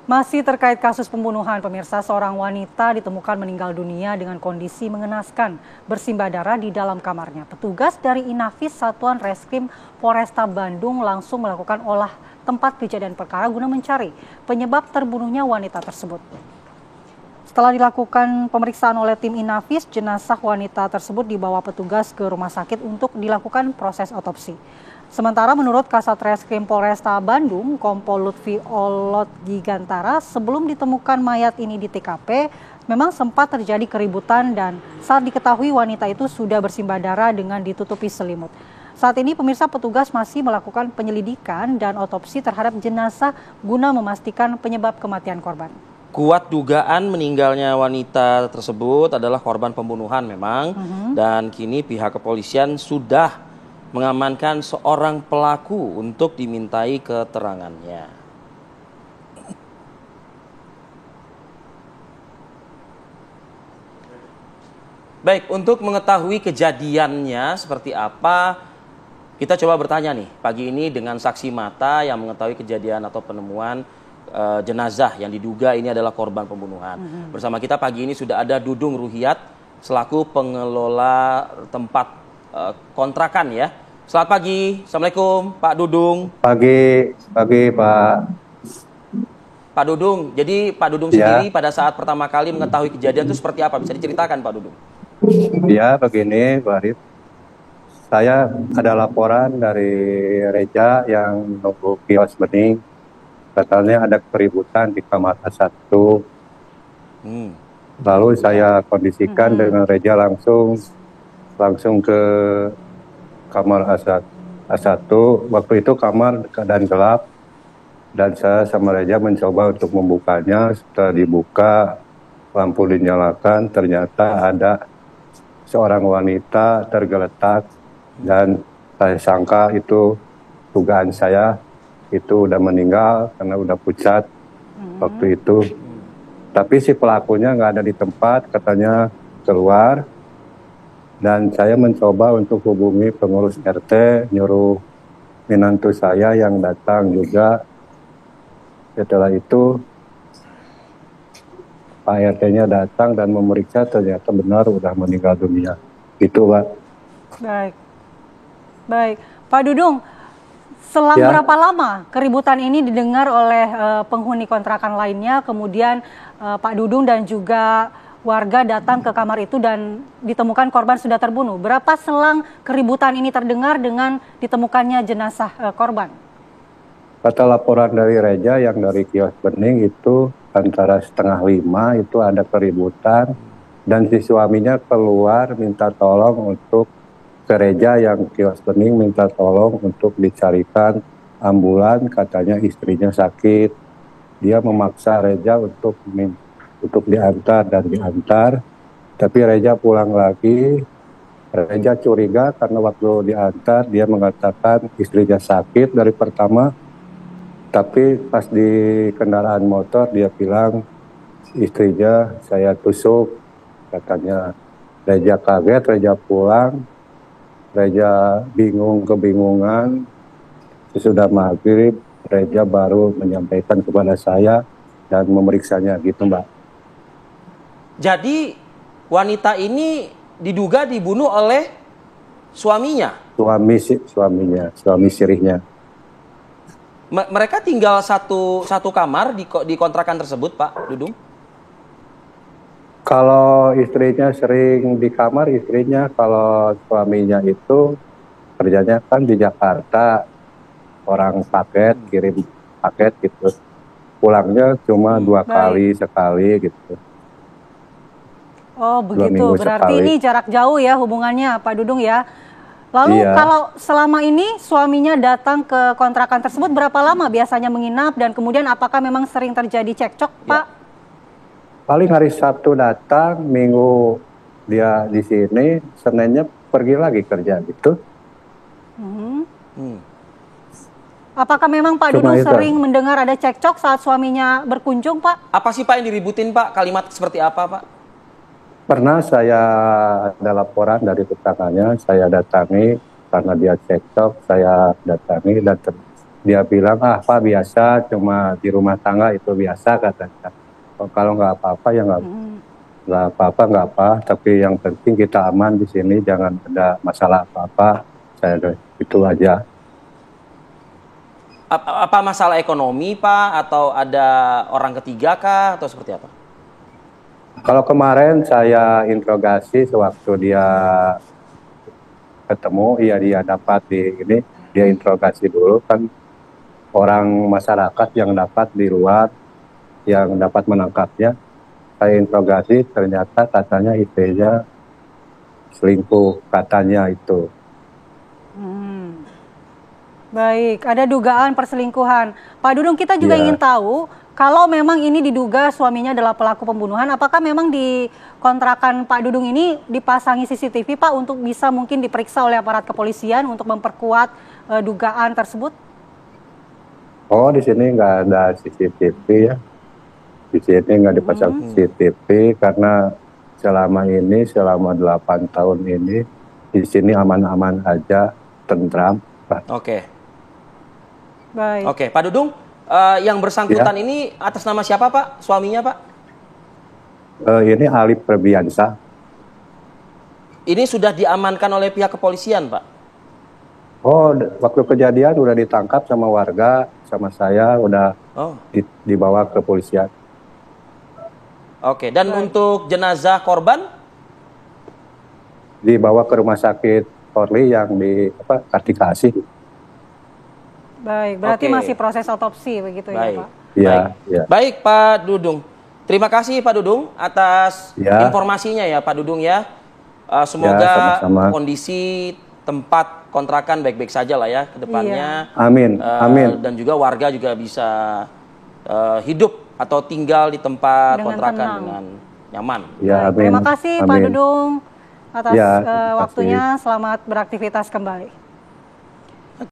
Masih terkait kasus pembunuhan, pemirsa, seorang wanita ditemukan meninggal dunia dengan kondisi mengenaskan, bersimbah darah di dalam kamarnya. Petugas dari Inafis Satuan Reskrim Polresta Bandung langsung melakukan olah tempat kejadian perkara guna mencari penyebab terbunuhnya wanita tersebut. Setelah dilakukan pemeriksaan oleh tim Inafis, jenazah wanita tersebut dibawa petugas ke rumah sakit untuk dilakukan proses otopsi. Sementara menurut Kasat Reskrim Polresta Bandung, Kompol Lutfi Olot Gigantara, sebelum ditemukan mayat ini di TKP, memang sempat terjadi keributan dan saat diketahui wanita itu sudah bersimbah darah dengan ditutupi selimut. Saat ini pemirsa, petugas masih melakukan penyelidikan dan otopsi terhadap jenazah guna memastikan penyebab kematian korban. Kuat dugaan meninggalnya wanita tersebut adalah korban pembunuhan memang, dan kini pihak kepolisian sudah mengamankan seorang pelaku untuk dimintai keterangannya. Baik, untuk mengetahui kejadiannya seperti apa, kita coba bertanya nih pagi ini dengan saksi mata yang mengetahui kejadian atau penemuan jenazah yang diduga ini adalah korban pembunuhan. Bersama kita pagi ini sudah ada Dudung Ruhiat selaku pengelola tempat kontrakan ya. Selamat pagi, Assalamualaikum Pak Dudung. Pagi Pak. Pak Dudung, jadi Pak Dudung sendiri pada saat pertama kali mengetahui kejadian itu seperti apa? Bisa diceritakan Pak Dudung? Ya begini Pak Arif. Saya ada laporan dari Reja yang nunggu kios bening. Katanya ada keributan di kamar A1. Lalu saya kondisikan dengan Reja langsung ke kamar A1. Waktu itu kamar keadaan gelap dan saya sama Reja mencoba untuk membukanya. Setelah dibuka, lampu dinyalakan, ternyata ada seorang wanita tergeletak dan saya sangka itu, dugaan saya itu udah meninggal karena udah pucat waktu itu. Tapi si pelakunya nggak ada di tempat, katanya keluar. Dan saya mencoba untuk hubungi pengurus RT, nyuruh menantu saya yang datang juga. Setelah itu Pak RT-nya datang dan memeriksa, ternyata benar udah meninggal dunia. Itu Pak. Baik. Pak Dudung, selang berapa lama keributan ini didengar oleh penghuni kontrakan lainnya, kemudian Pak Dudung dan juga warga datang ke kamar itu dan ditemukan korban sudah terbunuh. Berapa selang keributan ini terdengar dengan ditemukannya jenazah korban? Kata laporan dari Reja yang dari kios bening itu antara 4:30 itu ada keributan dan si suaminya keluar minta tolong untuk ke Reja yang kios bening, minta tolong untuk dicarikan ambulan, katanya istrinya sakit. Dia memaksa Reja untuk diantar dan diantar, tapi Reja pulang lagi. Reja curiga karena waktu diantar dia mengatakan istrinya sakit dari pertama, tapi pas di kendaraan motor dia bilang istrinya saya tusuk, katanya. Reja kaget, Reja pulang, Reja kebingungan. Sesudah maghrib Reja baru menyampaikan kepada saya dan memeriksanya gitu Mbak. Jadi wanita ini diduga dibunuh oleh suaminya? Suami sirihnya. Mereka tinggal satu kamar di kontrakan tersebut, Pak Dudung? Kalau istrinya sering di kamar istrinya, kalau suaminya itu kerjanya kan di Jakarta, orang paket, kirim paket gitu. Pulangnya cuma 2 kali sekali gitu. Oh begitu, berarti ini jarak jauh ya hubungannya Pak Dudung ya. Lalu kalau selama ini suaminya datang ke kontrakan tersebut berapa lama biasanya menginap dan kemudian apakah memang sering terjadi cekcok Pak? Paling hari Sabtu datang, Minggu dia di sini, Seninnya pergi lagi kerja gitu. Apakah memang Pak Dudung sering mendengar ada cekcok saat suaminya berkunjung Pak? Apa sih Pak yang diributin Pak? Kalimat seperti apa Pak? Pernah saya ada laporan dari tetangganya, saya datangi karena dia cekcok, saya datangi dan Dia bilang, ah Pak biasa, cuma di rumah tangga itu biasa katanya. Kalau nggak apa-apa ya nggak apa-apa, nggak apa. Tapi yang penting kita aman di sini, jangan ada masalah apa-apa. Saya itu aja. Apa masalah ekonomi Pak? Atau ada orang ketiga kah? Atau seperti apa? Kalau kemarin saya interogasi sewaktu dia ketemu, iya dia dapat dia interogasi dulu kan orang masyarakat yang dapat di luar, yang dapat menangkapnya. Saya interogasi, ternyata katanya IP-nya selingkuh, katanya itu. Baik, ada dugaan perselingkuhan. Pak Dudung, kita juga Iya. ingin tahu, kalau memang ini diduga suaminya adalah pelaku pembunuhan, apakah memang di kontrakan Pak Dudung ini dipasangi CCTV, Pak, untuk bisa mungkin diperiksa oleh aparat kepolisian untuk memperkuat dugaan tersebut? Oh, di sini nggak ada CCTV ya. Di sini nggak dipasang CCTV karena selama 8 tahun ini, di sini aman-aman aja, tentram. Oke. Baik. Oke, Pak Dudung, yang bersangkutan ini atas nama siapa Pak? Suaminya Pak? Ini Alif Febriansyah. Ini sudah diamankan oleh pihak kepolisian Pak? Oh, waktu kejadian udah ditangkap sama warga, sama saya udah dibawa ke polisian. Oke, dan untuk jenazah korban? Dibawa ke rumah sakit Polri yang di Kartika Asih. Baik, berarti Oke. masih proses otopsi begitu ya, Baik. Pak? Iya, Baik. iya. Baik Pak Dudung. Terima kasih Pak Dudung atas Ya. informasinya ya Pak Dudung ya. Semoga sama-sama. kondisi tempat kontrakan baik-baik saja lah ya ke depannya. Amin, amin. Dan juga warga juga bisa hidup atau tinggal di tempat Dengan kontrakan tenang. dengan nyaman. Ya, amin. Terima kasih Pak Amin. Dudung atas Ya, terima kasih. waktunya. Selamat beraktivitas kembali.